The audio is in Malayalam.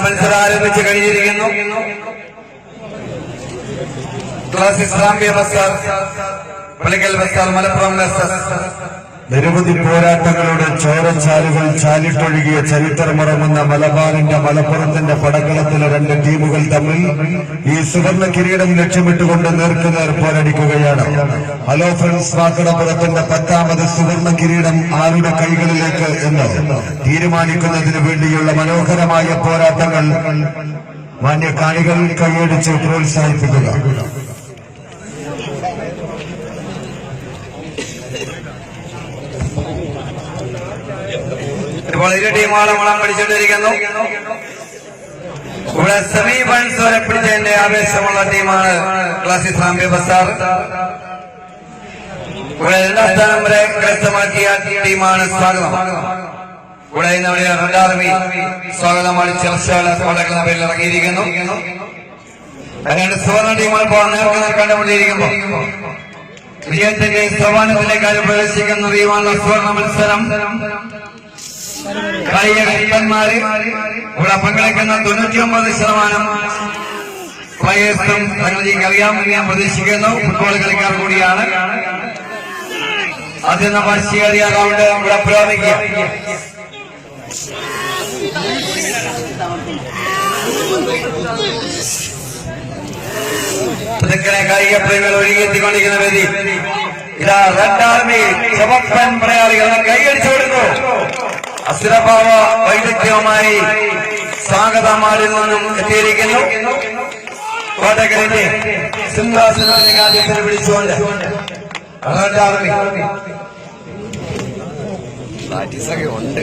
മത്സരം ആരംഭിച്ച് കഴിഞ്ഞിരിക്കുന്നു. ക്ലാസ് ഇസ്ലാമിയ ബസാർ, പള്ളിക്കൽ ബസാർ, മലപ്പുറം ബസാർ. നിരവധി പോരാട്ടങ്ങളുടെ ചോരച്ചാലുകൾ ചാലിട്ടൊഴുകിയ ചരിത്രമുറങ്ങുന്ന മലബാറിന്റെ മലപ്പുറത്തിന്റെ പടക്കളത്തിലെ രണ്ട് ടീമുകൾ തമ്മിൽ ഈ സുവർണ കിരീടം ലക്ഷ്യമിട്ടുകൊണ്ട് നേർക്കുനേർ പോരടിക്കുകയാണ്. ഹലോ ഫ്രണ്ട്സ്, വാക്കടപ്പുറത്തിന്റെ 10ാമത് സുവർണ കിരീടം ആരുടെ കൈകളിലേക്ക് എന്ന് തീരുമാനിക്കുന്നതിന് വേണ്ടിയുള്ള മനോഹരമായ പോരാട്ടങ്ങൾ മാന്യ കാണികൾ കൈയടിച്ച് പ്രോത്സാഹിപ്പിക്കുക. ഇപ്പോൾ ഇരു ടീമുകളും വളം പിടിച്ചുകൊണ്ടിരിക്കുന്നു. ഇവിടെ സെമി ഫൈനൽസ് വരെ പിടിച്ചതിന്റെ ആവേശമുള്ള ടീമാണ് ക്ലാസ് ഇസ്ലാമിയ ബസാർ. ഇവിടെ 2ാം സ്ഥാനം വരെ കരസ്ഥമാക്കിയ ടീമാണ് സ്വാഗതം. ഇവിടെ ഇന്ന് റെഡ് ആർമി സ്വാഗതമാണ് ചെറുശാലകളുടെ പേരിൽ ഇറങ്ങിയിരിക്കുന്നു. രണ്ട് സുവർണ ടീമുകൾ ഇപ്പോൾ നേർക്കുനേർ കണ്ടുകൊണ്ടിരിക്കുന്നു. വിജയത്തിന്റെ സോപാനത്തിലേക്കാണ് പ്രവേശിക്കുന്നത് ഈ സുവർണ മത്സരം. കായിക കൈപ്പന്മാര് ഇവിടെ പങ്കെടുക്കുന്ന 99% പ്ലേയേഴ്സും തങ്ങൾക്ക് അറിയാമെന്ന് ഞാൻ പ്രതീക്ഷിക്കുന്നു. ഫുട്ബോൾ കളിക്കാർ കൂടിയാണ്. അതിൽ വാർഷികേറിയ റൗണ്ട് ഇവിടെ പുരോഗമിക്കുക. കായിക പ്രേമികൾ ഒഴുകിയെത്തിക്കൊണ്ടിരിക്കുന്ന വേദി. ഇതാ റെഡ് ആർമി ചുവപ്പൻ പടയാളികൾ കൈയടിച്ചു കൊടുത്തു. അസുരഭാവ വൈദഗ്ധ്യവുമായി സ്വാഗതമാരിൽ നിന്നും എത്തിയിരിക്കുന്നു. കോട്ടക്കലിന്റെ സിംഹാസനത്തിന്റെ ആദ്യത്തിന് വിളിച്ചുകൊണ്ട് റെഡ് ആർമി ഉണ്ട്.